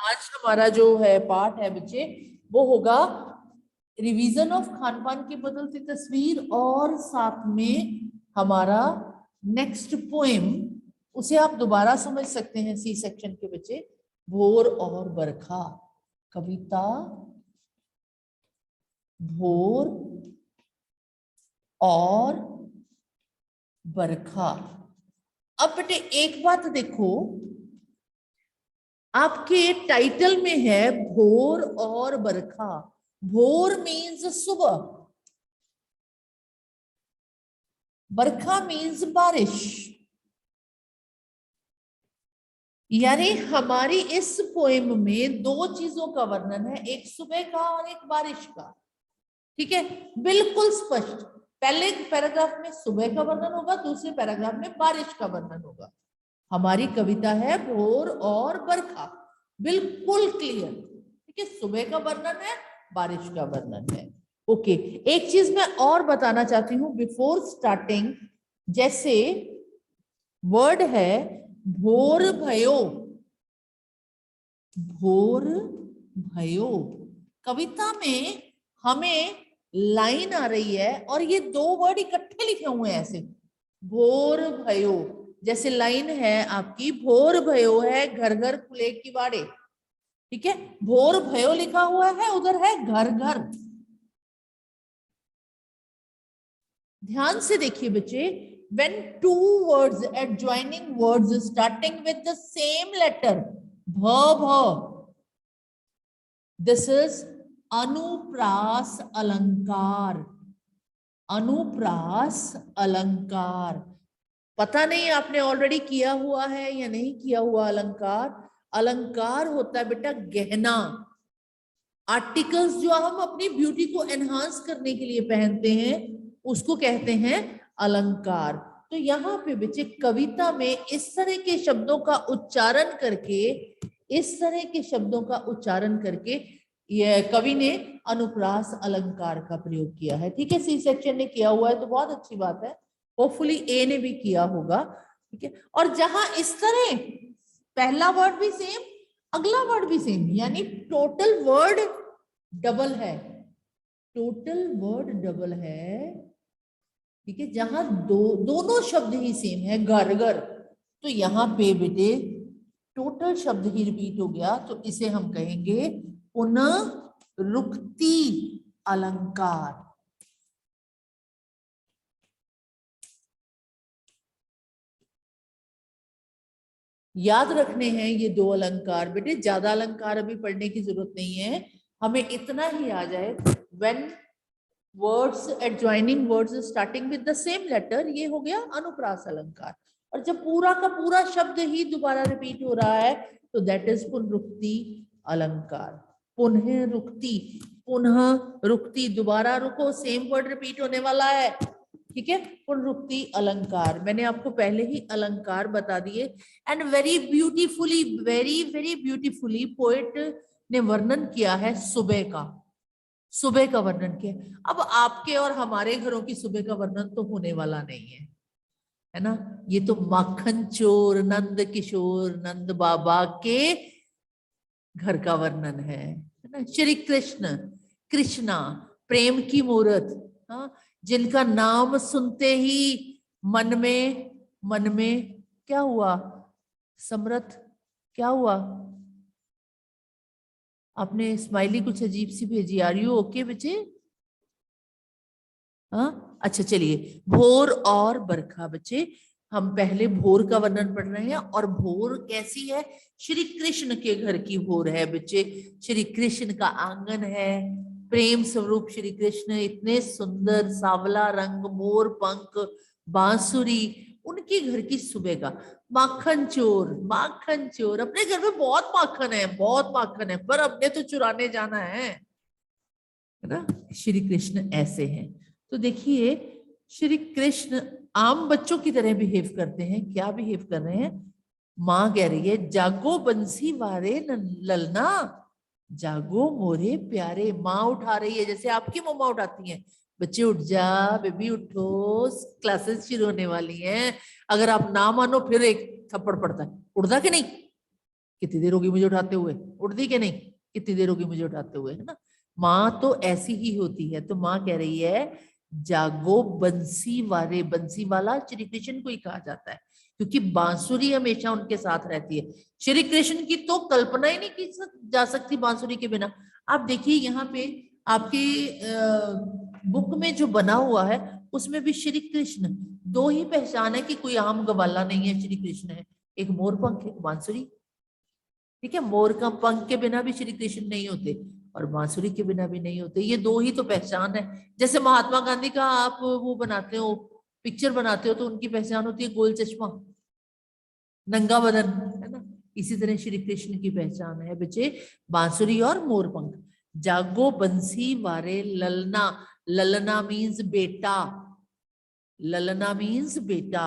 आज हमारा जो है पार्ट है बच्चे, वो होगा रिवीजन ऑफ खान पान की बदलती तस्वीर, और साथ में हमारा नेक्स्ट पोएम, उसे आप दोबारा समझ सकते हैं सी सेक्शन के बच्चे, भोर और बरखा। कविता भोर और बरखा। अब बेटे एक बात देखो, आपके टाइटल में है भोर और बरखा। भोर मीन्स सुबह, बरखा मीन्स बारिश। यानी हमारी इस पोएम में दो चीजों का वर्णन है, एक सुबह का और एक बारिश का। ठीक है, बिल्कुल स्पष्ट। पहले पैराग्राफ में सुबह का वर्णन होगा, दूसरे पैराग्राफ में बारिश का वर्णन होगा। हमारी कविता है भोर और बरखा, बिल्कुल क्लियर। ठीक है, सुबह का वर्णन है, बारिश का वर्णन है। ओके, एक चीज मैं और बताना चाहती हूँ बिफोर स्टार्टिंग। जैसे वर्ड है भोर भयो, भोर भयो। कविता में हमें लाइन आ रही है और ये दो वर्ड इकट्ठे लिखे हुए हैं ऐसे, भोर भयो। जैसे लाइन है आपकी, भोर भयो है घर घर खुले किवाड़े। ठीक है, भोर भयो लिखा हुआ है, उधर है घर घर। ध्यान से देखिए बच्चे, when two words adjoining words starting with the same letter bha, this is अनुप्रास अलंकार। अनुप्रास अलंकार, पता नहीं आपने ऑलरेडी किया हुआ है या नहीं किया हुआ अलंकार। अलंकार होता है बेटा गहना, आर्टिकल्स जो हम अपनी ब्यूटी को एनहांस करने के लिए पहनते हैं, उसको कहते हैं अलंकार। तो यहाँ पे बच्चे कविता में इस तरह के शब्दों का उच्चारण करके, इस तरह के शब्दों का उच्चारण करके ये कवि ने अनुप्रास अलंकार का प्रयोग किया है। ठीक है, सी सेक्शन ने किया हुआ है तो बहुत अच्छी बात है, होपफुली ए ने भी किया होगा। ठीक है, और जहां इस तरह पहला वर्ड भी सेम, अगला वर्ड भी सेम, यानी टोटल वर्ड डबल है, टोटल वर्ड डबल है। ठीक है, जहां दोनों शब्द ही सेम है, घर घर, तो यहाँ पे बेटे टोटल शब्द ही रिपीट हो गया, तो इसे हम कहेंगे पुनरुक्ति अलंकार। याद रखने हैं ये दो अलंकार बेटे, ज्यादा अलंकार अभी पढ़ने की जरूरत नहीं है, हमें इतना ही आ जाए, when words adjoining words starting with the same letter, ये हो गया अनुप्रास अलंकार। और जब पूरा का पूरा शब्द ही दोबारा रिपीट हो रहा है तो दैट इज पुनरुक्ति अलंकार। पुनः रुक्ति, पुनः रुक्ति, दोबारा रुको, सेम वर्ड रिपीट होने वाला है। ठीक है, पुनरुक्ति अलंकार, मैंने आपको पहले ही अलंकार बता दिए। And very beautifully, very very beautifully poet ने वर्णन किया है सुबह का, सुबह का वर्णन किया। अब आपके और हमारे घरों की सुबह का वर्णन तो होने वाला नहीं है ना, ये तो माखन चोर नंद किशोर नंद बाबा के घर का वर्णन है ना। श्री कृष्ण, कृष्णा, प्रेम की मूर्त, हाँ, जिनका नाम सुनते ही मन में क्या हुआ, समरथ क्या हुआ, आपने स्माइली कुछ अजीब सी भेजी, आर यू ओके बच्चे? हाँ, अच्छा चलिए, भोर और बरखा बच्चे, हम पहले भोर का वर्णन पढ़ रहे हैं। और भोर कैसी है, श्री कृष्ण के घर की भोर है बच्चे। श्री कृष्ण का आंगन है, प्रेम स्वरूप श्री कृष्ण, इतने सुंदर, सांवला रंग, मोर पंख, बांसुरी, उनके घर की सुबह का। माखन चोर, माखन चोर, अपने घर में बहुत माखन है, बहुत माखन है, पर अपने तो चुराने जाना है ना। श्री कृष्ण ऐसे हैं। तो देखिए, श्री कृष्ण आम बच्चों की तरह बिहेव करते हैं। क्या बिहेव कर रहे हैं, माँ कह रही है जागो बंसी वारे ललना, जागो मोरे प्यारे। माँ उठा रही है, जैसे आपकी मम्मा उठाती हैं, बच्चे उठ जा बेबी उठो, क्लासेस शुरू होने वाली हैं। अगर आप ना मानो फिर एक थप्पड़ पड़ता है, उठता कि नहीं? कितनी देर होगी मुझे उठाते हुए, उठती कि नहीं, कितनी देर होगी मुझे उठाते हुए, है ना। माँ तो ऐसी ही होती है। तो माँ कह रही है जागो बंसी वाले, बंसी वाला श्री कृष्ण को ही कहा जाता है क्योंकि बांसुरी हमेशा उनके साथ रहती है। श्री कृष्ण की तो कल्पना ही नहीं की जा सकती बांसुरी के बिना। आप देखिए यहाँ पे आपके बुक में जो बना हुआ है उसमें भी श्री कृष्ण, दो ही पहचान है कि कोई आम गवाला नहीं है, श्री कृष्ण है, एक मोर पंख एक बांसुरी। ठीक है, मोर का पंख के बिना भी श्री कृष्ण नहीं होते और बांसुरी के बिना भी नहीं होते, ये दो ही तो पहचान है। जैसे महात्मा गांधी का आप वो बनाते हो, पिक्चर बनाते हो, तो उनकी पहचान होती है गोल चश्मा, नंगा बदन, है ना। इसी तरह श्री कृष्ण की पहचान है बच्चे बांसुरी और मोर पंख। जागो बंसी वारे ललना, ललना मीन्स बेटा, ललना मीन्स बेटा।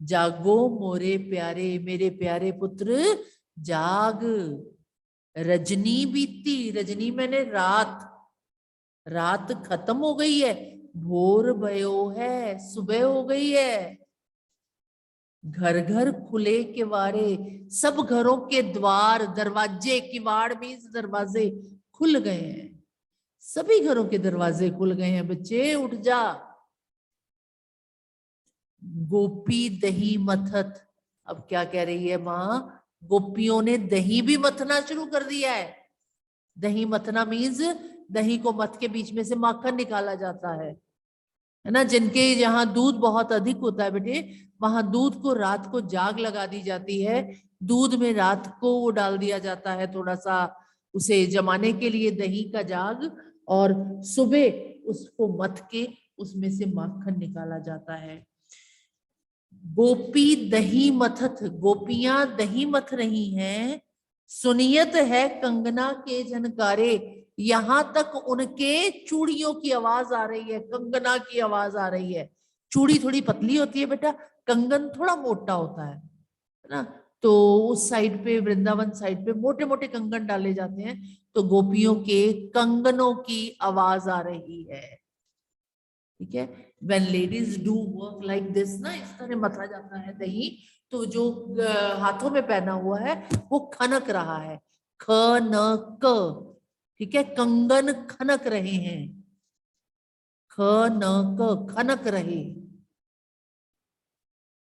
जागो मोरे प्यारे, मेरे प्यारे पुत्र जाग। रजनी बीती, रजनी मैंने रात, रात खत्म हो गई है, भोर भयो है, सुबह हो गई है। घर घर खुले किवाड़े, सब घरों के द्वार, दरवाजे, किवाड़ मीन्स दरवाजे, खुल गए हैं, सभी घरों के दरवाजे खुल गए हैं। बच्चे उठ जा। गोपी दही मथत, अब क्या कह रही है माँ, गोपियों ने दही भी मथना शुरू कर दिया है। दही मथना मीन्स दही को मथ के बीच में से माखन निकाला जाता है ना। जिनके यहाँ दूध बहुत अधिक होता है बेटे, वहां दूध को रात को जाग लगा दी जाती है, दूध में रात को वो डाल दिया जाता है थोड़ा सा उसे जमाने के लिए दही का जाग, और सुबह उसको मथ के उसमें से माखन निकाला जाता है। गोपी दही मथत, गोपियां दही मथ रही हैं। सुनियत है कंगना के झनकारे, यहां तक उनके चूड़ियों की आवाज आ रही है, कंगना की आवाज आ रही है। चूड़ी थोड़ी पतली होती है बेटा, कंगन थोड़ा मोटा होता है ना। तो उस साइड पे, वृंदावन साइड पे मोटे मोटे कंगन डाले जाते हैं, तो गोपियों के कंगनों की आवाज आ रही है। ठीक है, when ladies do work like this ना, इस तरह मथा जाता है दही, तो जो हाथों में पहना हुआ है वो खनक रहा है, ख न क। ठीक है, कंगन खनक रहे हैं, ख न क, खनक रहे।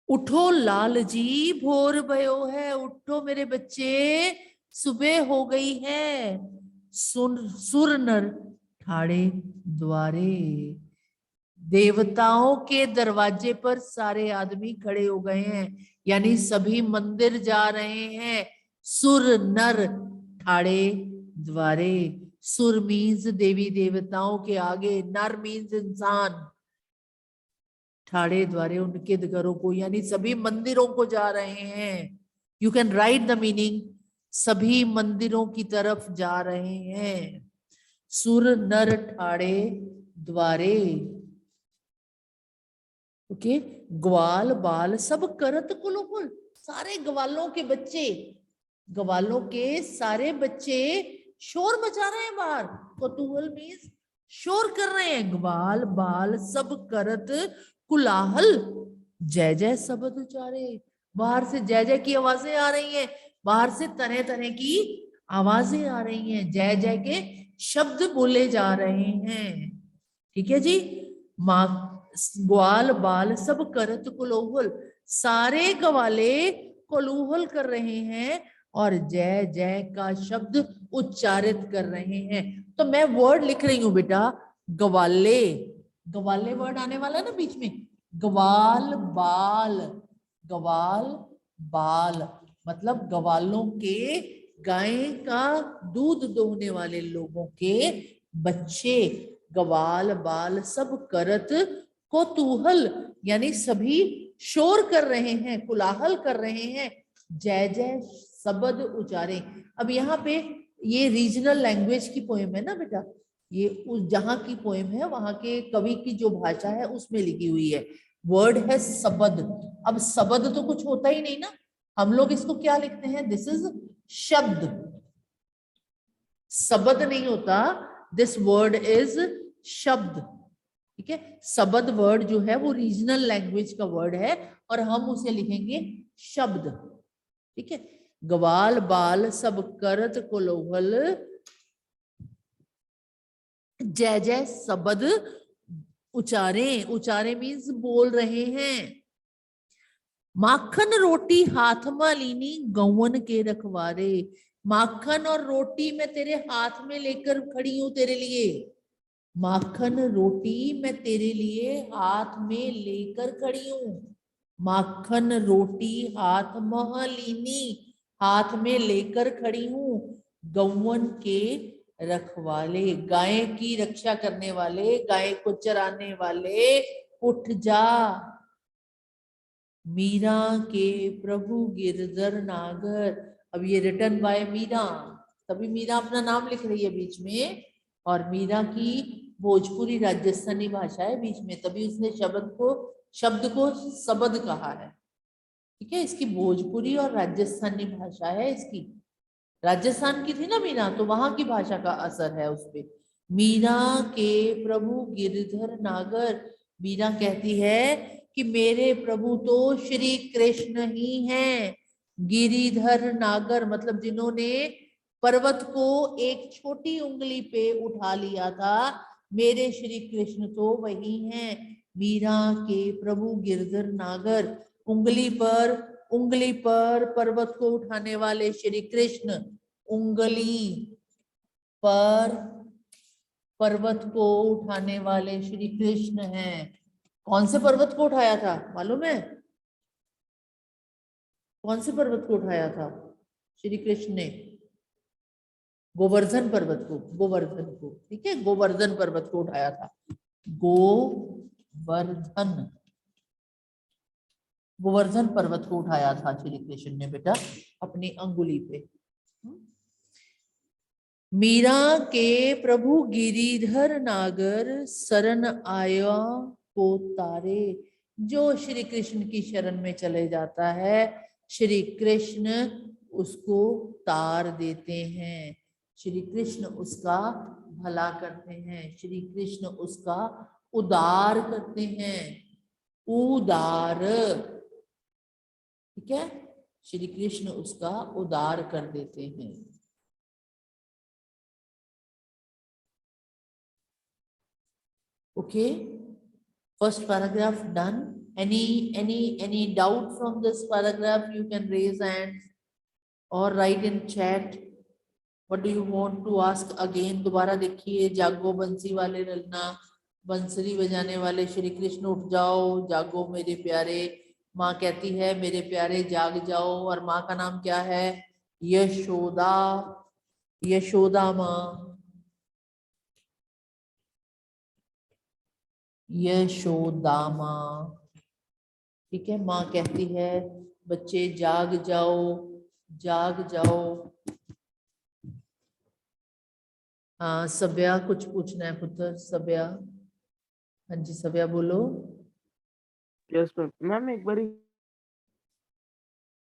उठो लाल जी भोर भयो है, उठो मेरे बच्चे सुबह हो गई है। सुन सुर नर ठाड़े द्वारे, देवताओं के दरवाजे पर सारे आदमी खड़े हो गए हैं, यानी सभी मंदिर जा रहे हैं। सुर नर ठाड़े द्वारे, सुर मीन्स देवी देवताओं के आगे, नर मीन्स इंसान, ठाड़े द्वारे उनके घरों को, यानी सभी मंदिरों को जा रहे हैं। You can write the meaning, सभी मंदिरों की तरफ जा रहे हैं। सुर नर ठाड़े द्वारे। ओके, ग्वाल बाल सब करत कुलुकुल, सारे ग्वालों के बच्चे, ग्वालों के सारे बच्चे शोर मचा रहे हैं बाहर। कौतूहल मीन्स शोर कर रहे हैं। ग्वाल बाल सब करत कुलाहल, जय जय शब्द उचारे, बाहर से जय जय की आवाजें आ रही हैं, बाहर से तरह तरह की आवाजें आ रही हैं, जय जय के शब्द बोले जा रहे हैं। ठीक है जी। माँ ग्वाल बाल सब करत कुलूहल, सारे ग्वाले कुलूहल कर रहे हैं और जय जय का शब्द उच्चारित कर रहे हैं। तो मैं वर्ड लिख रही हूं बेटा, ग्वाले, ग्वाले वर्ड आने वाला है ना बीच में, ग्वाल बाल, ग्वाल बाल मतलब ग्वालों के, गाय का दूध दोहने वाले लोगों के बच्चे, ग्वाल बाल सब करत कौतूहल, यानी सभी शोर कर रहे हैं, कुलाहल कर रहे हैं, जय जय शब्द उचारे। अब यहाँ पे ये रीजनल लैंग्वेज की पोएम है ना बेटा, ये उस जहाँ की पोएम है वहां के कवि की जो भाषा है उसमें लिखी हुई है। वर्ड है शब्द, अब शब्द तो कुछ होता ही नहीं ना, हम लोग इसको क्या लिखते हैं, दिस इज शब्द, शब्द नहीं होता, दिस वर्ड इज शब्द। ठीक है, शब्द वर्ड जो है वो रीजनल लैंग्वेज का वर्ड है और हम उसे लिखेंगे शब्द। ठीक है, ग्वाल बाल सब करत कुलूहल जय जय शब्द उचारे। उचारे मीन्स बोल रहे हैं। माखन रोटी हाथ में लीनी गौवन के रखवारे। माखन और रोटी मैं तेरे हाथ में लेकर खड़ी हूं तेरे लिए। माखन रोटी मैं तेरे लिए हाथ में लेकर खड़ी हूं। माखन रोटी हाथ में लीनी, हाथ में लेकर खड़ी हूं। गौवन के रखवाले, गाय की रक्षा करने वाले, गाय को चराने वाले, उठ जा। मीरा के प्रभु गिरधर नागर। अब ये रिटर्न बाय मीरा, तभी मीरा अपना नाम लिख रही है बीच में, और मीरा की भोजपुरी राजस्थानी भाषा है बीच में, तभी उसने शब्द को शब्द कहा है। ठीक है, इसकी भोजपुरी और राजस्थानी भाषा है इसकी। राजस्थान की थी ना मीरा, तो वहां की भाषा का असर है उस पे। मीरा के प्रभु गिरधर नागर। मीरा कहती है कि मेरे प्रभु तो श्री कृष्ण ही हैं। गिरिधर नागर मतलब जिन्होंने पर्वत को एक छोटी उंगली पे उठा लिया था, मेरे श्री कृष्ण तो वही हैं। मीरा के प्रभु गिरधर नागर। उंगली पर पर्वत को उठाने वाले श्री कृष्ण, उंगली पर पर्वत को उठाने वाले श्री कृष्ण हैं। कौन से पर्वत को उठाया था मालूम है? कौन से पर्वत को उठाया था श्री कृष्ण ने? गोवर्धन पर्वत को, गोवर्धन को। ठीक है, गोवर्धन पर्वत को उठाया था। गोवर्धन पर्वत को उठाया था श्री कृष्ण ने बेटा अपनी अंगुली पे। मीरा के प्रभु गिरिधर नागर शरण आया को तारे। जो श्री कृष्ण की शरण में चले जाता है, श्री कृष्ण उसको तार देते हैं। श्री कृष्ण उसका भला करते हैं, श्री कृष्ण उसका उद्धार करते हैं। उदार, ठीक है, श्री कृष्ण उसका उद्धार कर देते हैं। Okay, first paragraph done. Any doubt from this paragraph? You can raise hands or write in chat. What do you want to ask again? दोबारा देखिए। जागो बंसी वाले ललना, बंसरी बजाने वाले श्री कृष्ण उठ जाओ, जागो मेरे प्यारे। माँ कहती है मेरे प्यारे जाग जाओ, और माँ का नाम क्या है? यशोदा। यशोदा माँ, यशोदा माँ। ठीक है, माँ कहती है बच्चे जाग जाओ, जाग जाओ। हाँ सभ्या कुछ पूछना है पुत्र? सभ्या, हाँ जी सभ्या बोलो। यस मैम, एक बारी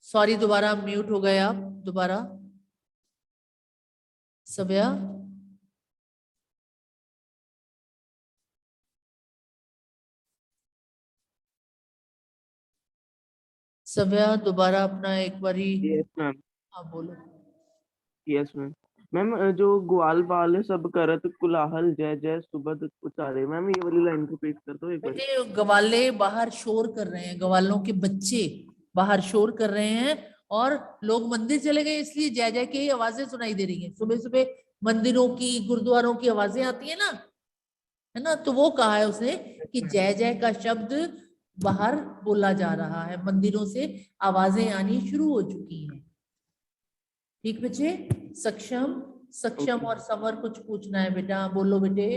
सॉरी दोबारा म्यूट हो गए आप, दोबारा। सभ्या, सभ्या दोबारा अपना एक बारी। यस मैम, हाँ बोलो। Yes ma'am. मैम जो ग्वाल बाल सब करत कुलाहल जय जय सुबद उचारे, मैम ये वाली लाइन को पेश कर दो एक बारी। बेटे गवाले बाहर शोर कर रहे हैं, गवालों के बच्चे बाहर शोर कर रहे हैं, और लोग मंदिर चले गए इसलिए जय जय की आवाजें सुनाई दे रही हैं। सुबह सुबह मंदिरों की, गुरुद्वारों की आवाजें आती है ना, है ना, तो वो कहा है उसने कि जय जय का शब्द बाहर बोला जा रहा है, मंदिरों से आवाजें आनी शुरू हो चुकी हैं। ठीक बच्चे, सक्षम, सक्षम और समर कुछ पूछना है बेटा? बोलो बेटे,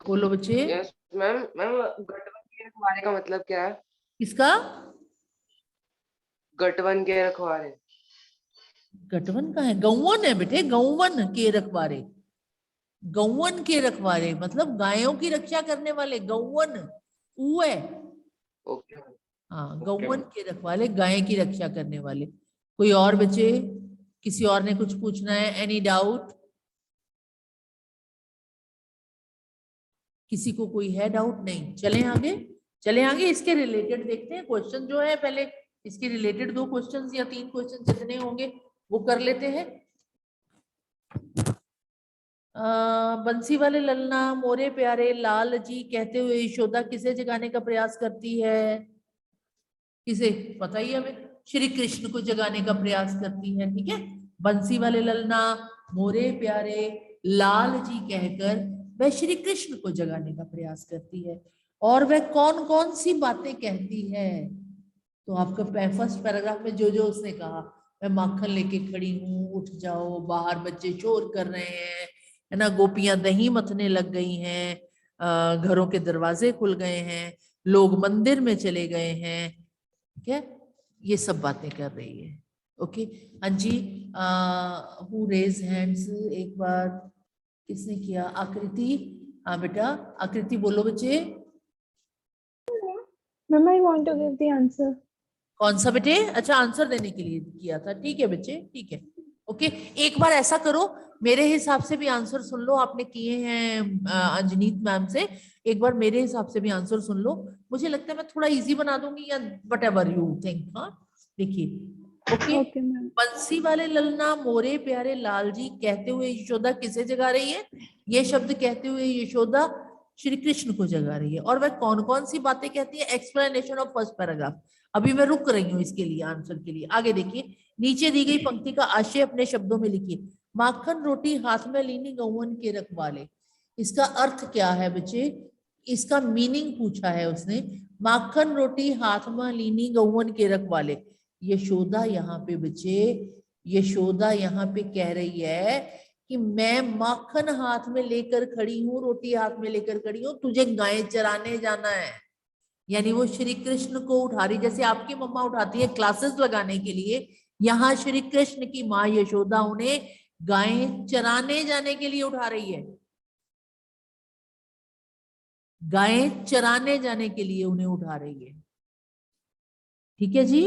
बोलो बच्चे। Yes ma'am. मैम गठबन के रखवारे का मतलब क्या है? किसका? गठबन के रखवारे। गठवन का है, गौवन है बेटे, गौवन के रखवारे। गौवन के रखवारे मतलब गायों की रक्षा करने वाले, गौवन ऊ है। ओके। हाँ, गौवन के रखवाले, गाय की रक्षा करने वाले। कोई और बच्चे? किसी और ने कुछ पूछना है? Any doubt? किसी को कोई है डाउट? नहीं, चलें आगे, चलें आगे। इसके रिलेटेड देखते हैं क्वेश्चन जो है, पहले इसके रिलेटेड 2 क्वेश्चंस या 3 क्वेश्चन जितने होंगे वो कर लेते हैं। बंसी वाले ललना मोरे प्यारे लाल जी कहते हुए यशोदा किसे जगाने का प्रयास करती है? किसे पता ही हमें, श्री कृष्ण को जगाने का प्रयास करती है। ठीक है, बंसी वाले ललना मोरे प्यारे लाल जी कहकर वह श्री कृष्ण को जगाने का प्रयास करती है। और वह कौन कौन सी बातें कहती है? तो आपका फर्स्ट पैराग्राफ में जो जो उसने कहा, मैं माखन लेके खड़ी हूँ, उठ जाओ, बाहर बच्चे शोर कर रहे हैं, है ना, गोपियां दही मथने लग गई हैं, घरों के दरवाजे खुल गए हैं, लोग मंदिर में चले गए हैं, ठीक है, ये सब बातें कर रही है। ओके, हाँ जी, हु रेज हैंड्स, एक बार किसने किया? आकृति। हाँ बेटा, आकृति बोलो बच्चे। Ma'am, I want to give the answer. कौन सा बेटे? अच्छा, आंसर देने के लिए किया था। ठीक है बच्चे, ठीक है। ओके, एक बार ऐसा करो, मेरे हिसाब से भी आंसर सुन लो, आपने किए हैं अंजनीत मैम से, एक बार मेरे हिसाब से भी आंसर सुन लो। मुझे लगता है मैं थोड़ा इजी बना दूंगी या वट एवर यू थिंक। हाँ देखिए, ओके, Okay, ma'am. बंसी वाले ललना मोरे प्यारे लाल जी कहते हुए यशोदा किसे जगा रही है? ये शब्द कहते हुए यशोदा श्री कृष्ण को जगा रही है। और वह कौन कौन सी बातें कहती है? Explanation of first paragraph. अभी मैं रुक रही हूँ इसके लिए, आंसर के लिए। आगे देखिए, नीचे दी गई पंक्ति का आशय अपने शब्दों में लिखिए। माखन रोटी हाथ में लीनी गौवन के रखवाले। इसका अर्थ क्या है बच्चे? इसका मीनिंग पूछा है उसने। माखन रोटी हाथ में लीनी गौवन के रखवाले। यशोदा यहाँ पे बच्चे, यशोदा यहाँ पे कह रही है कि मैं माखन हाथ में लेकर खड़ी हूँ, रोटी हाथ में लेकर खड़ी हूँ, तुझे गाय चराने जाना है। यानी वो श्री कृष्ण को उठा रही, जैसे आपकी मम्मा उठाती है क्लासेस लगाने के लिए, यहाँ श्री कृष्ण की माँ यशोदा उन्हें गाय चराने जाने के लिए उठा रही है। गाय चराने जाने के लिए उन्हें उठा रही है। ठीक है जी।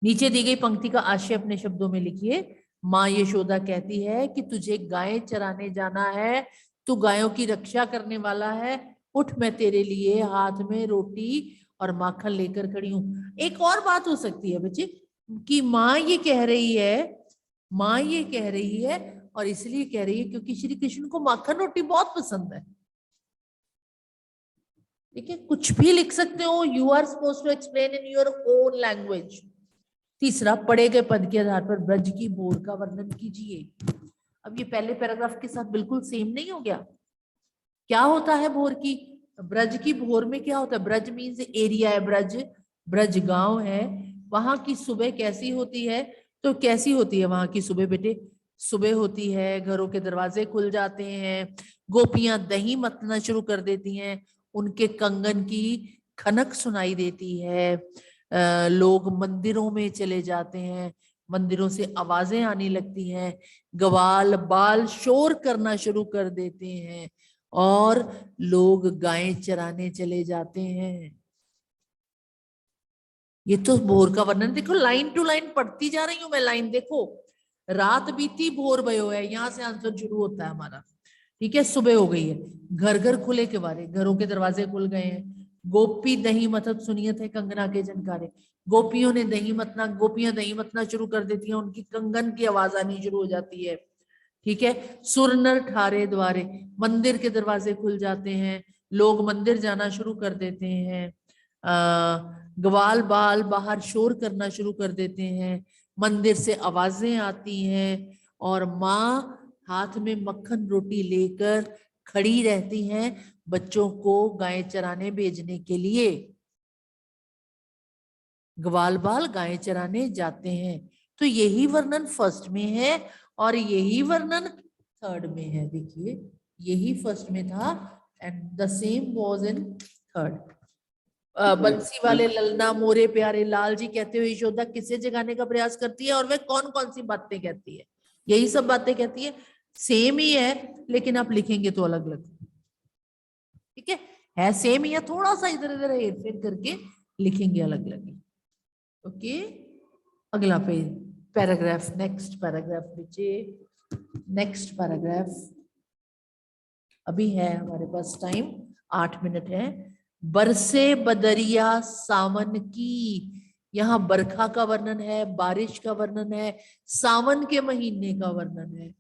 नीचे दी गई पंक्ति का आशय अपने शब्दों में लिखिए। माँ यशोदा कहती है कि तुझे गाय चराने जाना है, तू गायों की रक्षा करने वाला है, उठ, मैं तेरे लिए हाथ में रोटी और माखन लेकर खड़ी हूँ। एक और बात हो सकती है बच्चे कि माँ ये कह रही है, माँ ये कह रही है और इसलिए कह रही है क्योंकि श्री कृष्ण को माखन रोटी बहुत पसंद है। ठीक है, कुछ भी लिख सकते हो, you are suppose to explain in your own language. तीसरा, पढ़े गए पद के आधार पर ब्रज की भोर का वर्णन कीजिए। अब ये पहले पैराग्राफ के साथ बिल्कुल सेम नहीं हो गया? क्या होता है भोर की? ब्रज की भोर में क्या होता है? ब्रज मीन्स एरिया है, ब्रज, ब्रज गांव है। वहां की सुबह कैसी होती है? तो कैसी होती है वहां की सुबह बेटे? सुबह होती है, घरों के दरवाजे खुल जाते हैं, गोपियां दही मतना शुरू कर देती हैं, उनके कंगन की खनक सुनाई देती है, लोग मंदिरों में चले जाते हैं, मंदिरों से आवाजें आने लगती हैं, ग्वाल बाल शोर करना शुरू कर देते हैं और लोग गायें चराने चले जाते हैं। ये तो भोर का वर्णन। देखो, लाइन टू लाइन पढ़ती जा रही हूं मैं, लाइन देखो। रात बीती भोर भयो है, यहां से आंसर शुरू होता है हमारा। ठीक है, सुबह हो गई है, घर घर खुले के बारे, घरों के दरवाजे खुल गए हैं। गोपी दही मथत सुनियत है कंगना के झनकारे। गोपियों ने दही मतना, गोपियां दही मतना शुरू कर देती हैं, उनकी कंगन की आवाज आनी शुरू हो जाती है। ठीक है, सुर नर ठारे द्वारे, मंदिर के दरवाजे खुल जाते हैं, लोग मंदिर जाना शुरू कर देते हैं, ग्वाल बाल बाहर शोर करना शुरू कर देते हैं, मंदिर से आवाजें आती हैं और माँ हाथ में मक्खन रोटी लेकर खड़ी रहती हैं बच्चों को गाय चराने भेजने के लिए। ग्वाल बाल गाय चराने जाते हैं। तो यही वर्णन फर्स्ट में है और यही वर्णन थर्ड में है। देखिए, यही फर्स्ट में था and the same was in third. बंसी वाले ललना मोरे प्यारे लाल जी कहते हुए यशोदा किसे जगाने का प्रयास करती है और वह कौन कौन सी बातें कहती है? यही सब बातें कहती है। सेम ही है लेकिन आप लिखेंगे तो अलग अलग। ठीक है सेम ही है, थोड़ा सा इधर उधर हेरफेर करके लिखेंगे अलग अलग। ओके, अगला पेज, पैराग्राफ, नेक्स्ट पैराग्राफ बच्चे, नेक्स्ट पैराग्राफ। अभी है हमारे पास टाइम, 8 मिनट है। बरसे बदरिया सावन की, यहाँ बरखा का वर्णन है, बारिश का वर्णन है, सावन के महीने का वर्णन है।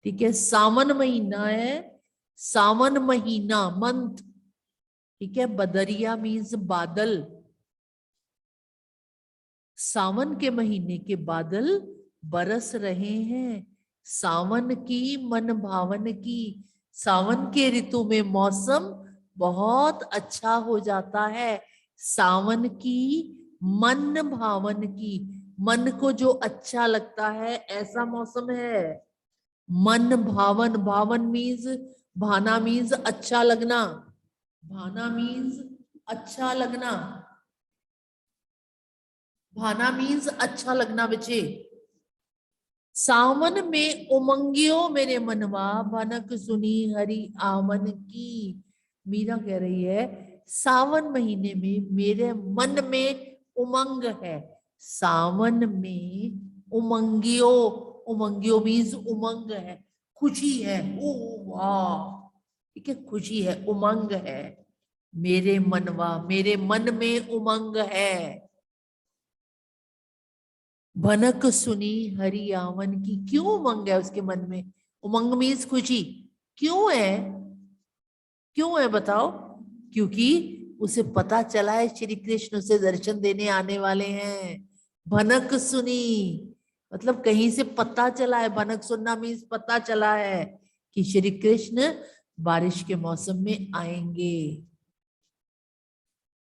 ठीक है, सावन महीना है, सावन महीना मंथ। ठीक है, बदरिया मीन्स बादल, सावन के महीने के बादल बरस रहे हैं। सावन की मन भावन की, सावन के ऋतु में मौसम बहुत अच्छा हो जाता है। सावन की मन भावन की, मन को जो अच्छा लगता है ऐसा मौसम है। मन भावन, भावन मीन्स, भाना मीन्स अच्छा लगना, भाना मीन्स अच्छा लगना, भाना मीन्स अच्छा लगना बच्चे। सावन में उमंगियो मेरे मनवा, भनक सुनी हरि आवन की। मीरा कह रही है सावन महीने में मेरे मन में उमंग है। सावन में उमंगियो, उमंगियो मीन्स उमंग है, खुशी है। ओ वाह, ठीक है, खुशी है, उमंग है। मेरे मनवा, मेरे मन में उमंग है। भनक सुनी हरि आवन की, क्यों उमंग है उसके मन में? उमंग मीन्स खुशी। क्यों है, क्यों है बताओ? क्योंकि उसे पता चला है श्री कृष्ण उसे दर्शन देने आने वाले हैं। भनक सुनी मतलब कहीं से पता चला है, भनक सुनना मीन्स पता चला है कि श्री कृष्ण बारिश के मौसम में आएंगे।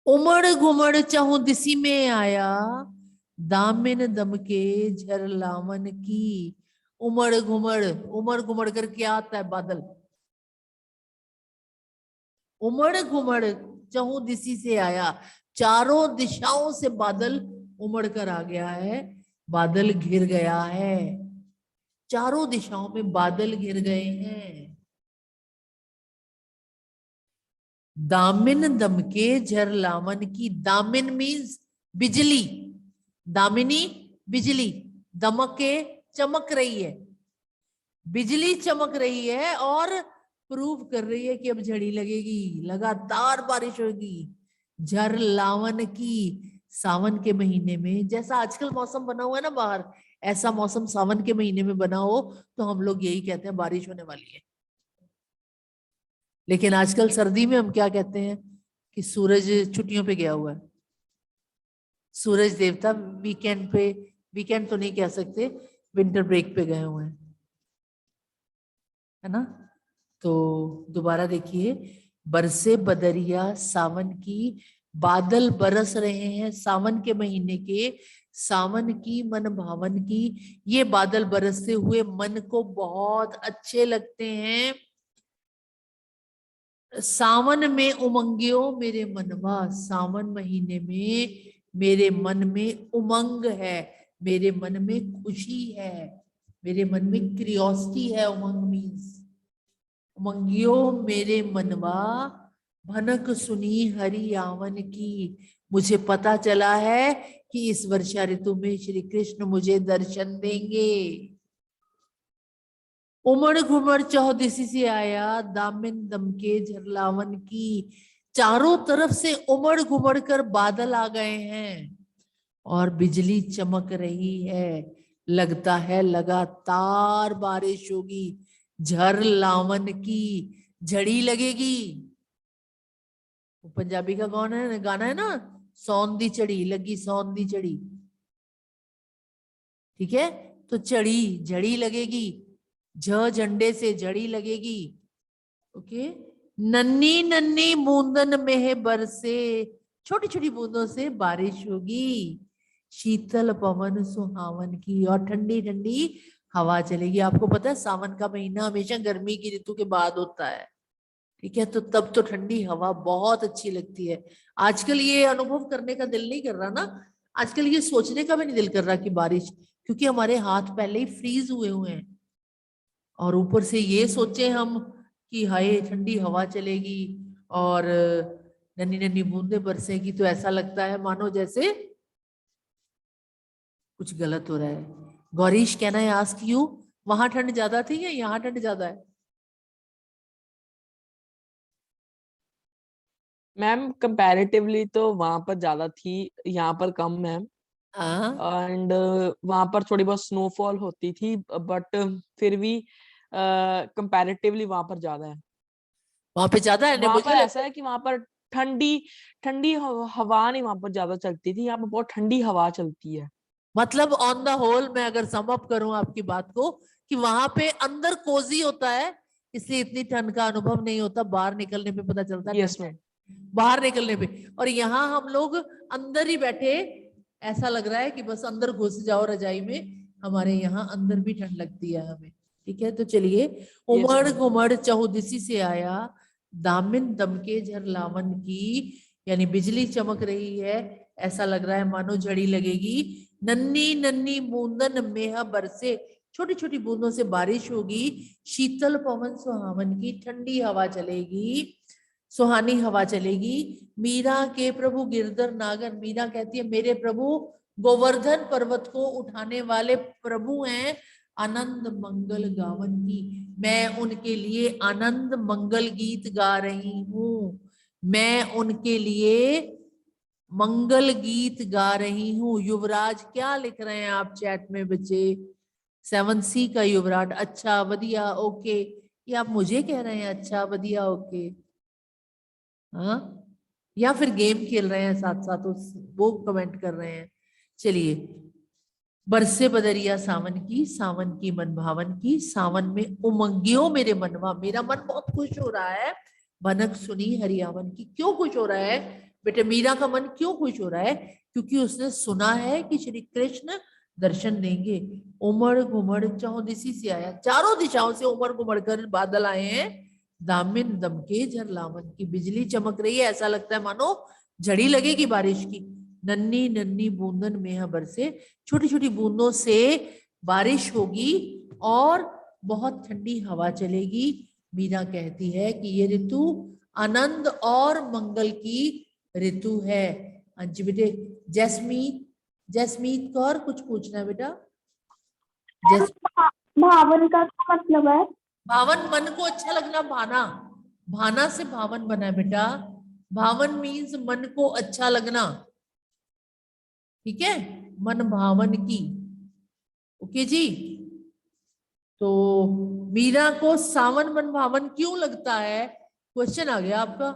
उमड़ घुमड़ चहु दिसी में आया, दामिन दम के झर लावन की। उमड़ घुमड़, उमड़ घुमड़ कर क्या आता है? बादल। उमड़ घुमड़ चहु दिसी से आया, चारों दिशाओं से बादल उमड़ कर आ गया है, बादल घिर गया है। चारों दिशाओं में बादल घिर गए हैं। दामिन दमके झर लावन की, दामिन मीन्स बिजली, दामिनी बिजली, दमके चमक रही है, बिजली चमक रही है और प्रूव कर रही है कि अब झड़ी लगेगी, लगातार बारिश होगी। झर लावन की, सावन के महीने में जैसा आजकल मौसम बना हुआ है ना बाहर, ऐसा मौसम सावन के महीने में बना हो तो हम लोग यही कहते हैं बारिश होने वाली है। लेकिन आजकल सर्दी में हम क्या कहते हैं कि सूरज छुट्टियों पे गया हुआ है, सूरज देवता वीकेंड पे, वीकेंड तो नहीं कह सकते, विंटर ब्रेक पे गए हुए हैं, है ना। तो दोबारा देखिए, बरसे बदरिया सावन की, बादल बरस रहे हैं सावन के महीने के, सावन की मन भावन की। ये बादल बरसते हुए मन को बहुत अच्छे लगते हैं। सावन में उमंगियो मेरे मनवा, सावन महीने में मेरे मन में उमंग है, मेरे मन में खुशी है, मेरे मन में क्यूरियोसिटी है। उमंग मीन्स उमंगियो मेरे मनवा, भनक सुनी हरि आवन की। मुझे पता चला है कि इस वर्षा ऋतु में श्री कृष्ण मुझे दर्शन देंगे। उमड़ घुमड़ चौदिसी से आया, दामिन दमके झरलावन की। चारों तरफ से उमड़ घुमड़ कर बादल आ गए हैं और बिजली चमक रही है, लगता है लगातार बारिश होगी। झर लावन की, झड़ी लगेगी। वो पंजाबी का कौन है गाना है ना, सौन दी चढ़ी लगी, सौन दी चढ़ी। ठीक है, तो चढ़ी, झड़ी लगेगी, झंडे से झड़ी लगेगी। ओके, नन्ही नन्ही बूंदन में बरसे, छोटी छोटी बूंदों से बारिश होगी। शीतल पवन सुहावन की, और ठंडी ठंडी हवा चलेगी। आपको पता है सावन का महीना हमेशा गर्मी की ऋतु के बाद होता है। ठीक है, तो तब तो ठंडी हवा बहुत अच्छी लगती है। आजकल ये अनुभव करने का दिल नहीं कर रहा ना, आजकल ये सोचने का भी नहीं दिल कर रहा कि बारिश, क्योंकि हमारे हाथ पहले ही फ्रीज हुए हुए हैं। और ऊपर से ये सोचे हम कि हाय ठंडी हवा चलेगी और नन्ही नन्ही बूंदे बरसेगी, तो ऐसा लगता है मानो जैसे कुछ गलत हो रहा है। Gaurish, can I ask you, वहां ठंड ज्यादा थी या यहाँ ठंड ज्यादा है? मैम कंपैरेटिवली तो वहां पर ज्यादा थी, यहाँ पर कम मैम। हाँ, एंड वहां पर थोड़ी बहुत स्नोफॉल होती थी, बट फिर भी कंपैरेटिवली वहां पर ज्यादा है। वहां पे ज्यादा है। नहीं, वहां मुझे पर लगता ऐसा है कि वहां पर ठंडी ठंडी हवा नहीं वहां पर ज्यादा चलती थी, यहाँ पर बहुत ठंडी हवा चलती है। मतलब ऑन द होल मैं अगर सम अप करूं आपकी बात को, कि वहां पे अंदर कोजी होता है, इसलिए इतनी ठंड का अनुभव नहीं होता, बाहर निकलने पे पता चलता है यस ठंड है, मैम। बाहर निकलने पे। और यहाँ हम लोग अंदर ही बैठे, ऐसा लग रहा है कि बस अंदर घुस जाओ रजाई में, हमारे यहाँ अंदर भी ठंड लगती है हमें। ठीक है, तो चलिए। उमड़ ma'am. घुमड़ चहुदिशी से आया, दामिन दमके झरलावन की, यानी बिजली चमक रही है, ऐसा लग रहा है मानो झड़ी लगेगी। नन्ही नन्ही बूंदन मेह बरसे, छोटी छोटी बूंदों से बारिश होगी। शीतल पवन सुहावन की, ठंडी हवा चलेगी, सुहानी हवा चलेगी। मीरा के प्रभु गिरधर नागर, मीरा कहती है मेरे प्रभु गोवर्धन पर्वत को उठाने वाले प्रभु हैं। आनंद मंगल गावन की, मैं उनके लिए आनंद मंगल गीत गा रही हूँ, मैं उनके लिए मंगल गीत गा रही हूँ। युवराज क्या लिख रहे हैं आप चैट में बच्चे? 7C का युवराज, अच्छा बढ़िया ओके। ये आप मुझे कह रहे हैं अच्छा बढ़िया ओके? हाँ, या फिर गेम खेल रहे हैं साथ साथ, उस वो कमेंट कर रहे हैं। चलिए। बरसे बदरिया सावन की, सावन की मन भावन की, सावन में उमंगियों मेरे मनवा, मेरा मन बहुत खुश हो रहा है। भनक सुनी हरियावन की, क्यों खुश हो रहा है बेटे? मीरा का मन क्यों खुश हो रहा है? क्योंकि उसने सुना है कि श्री कृष्ण दर्शन देंगे। उमड़ घुमड़ चौदिशी से आया, चारों दिशाओं से उमड़ घुमड़ कर बादल आए हैं। दामिन दमके झरलावन की, बिजली चमक रही है, ऐसा लगता है मानो झड़ी लगेगी बारिश की। नन्ही नन्ही बूंदन मेह बरसे, छोटी छोटी बूंदों से बारिश होगी और बहुत ठंडी हवा चलेगी। मीरा कहती है कि ये ऋतु आनंद और मंगल की ऋतु है। हाँ जी बेटे। जैस्मीन, जैस्मीन कौर कुछ पूछना है बेटा? जैस भावन का क्या मतलब है? भावन, मन को अच्छा लगना, भाना, भाना से भावन बना है बेटा। भावन मीन्स मन को अच्छा लगना, ठीक है, मन भावन की। ओके जी। तो मीरा को सावन मन भावन क्यों लगता है? क्वेश्चन आ गया आपका।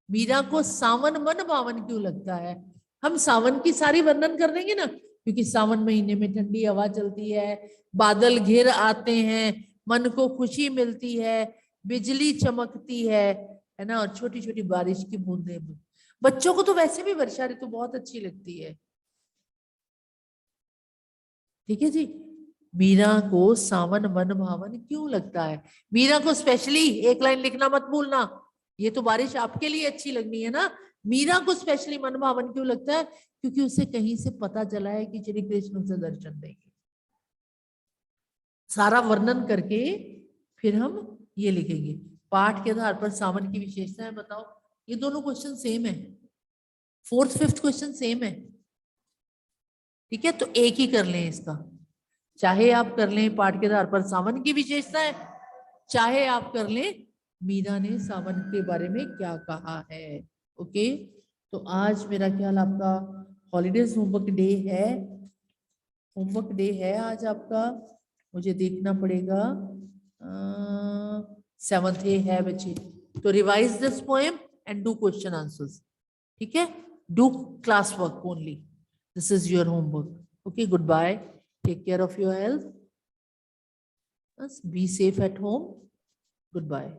मीरा को सावन मन भावन क्यों लगता है? हम सावन की सारी वर्णन कर देंगे ना, क्योंकि सावन महीने में ठंडी हवा चलती है, बादल घिर आते हैं, मन को खुशी मिलती है, बिजली चमकती है ना, और छोटी छोटी बारिश की बूंदें। बच्चों को तो वैसे भी वर्षा ऋतु बहुत अच्छी लगती है। ठीक है जी। मीरा को सावन मन भावन क्यों लगता है? मीरा को स्पेशली, एक लाइन लिखना मत भूलना, ये तो बारिश आपके लिए अच्छी लगनी है ना। मीरा को स्पेशली मन भावन क्यों लगता है? क्योंकि उसे कहीं से पता चला है कि श्री कृष्ण उसे दर्शन देंगे। सारा वर्णन करके फिर हम ये लिखेंगे। पाठ के आधार पर सावन की विशेषताएं बताओ। ये दोनों क्वेश्चन सेम है, 4th 5th क्वेश्चन सेम है। ठीक है, तो एक ही कर लें इसका। चाहे आप कर लें पाठ के आधार पर सावन की विशेषताएं, चाहे आप कर लें मीरा ने सावन के बारे में क्या कहा है। ओके, तो आज मेरा ख्याल आपका हॉलीडेज होमवर्क डे है, होमवर्क डे है आज आपका। मुझे देखना पड़ेगा 7th A है बच्चे, तो revise this poem and do question answers. ठीक है, do class work only, this is your homework. Okay, good bye, take care of your health, be safe at home, goodbye.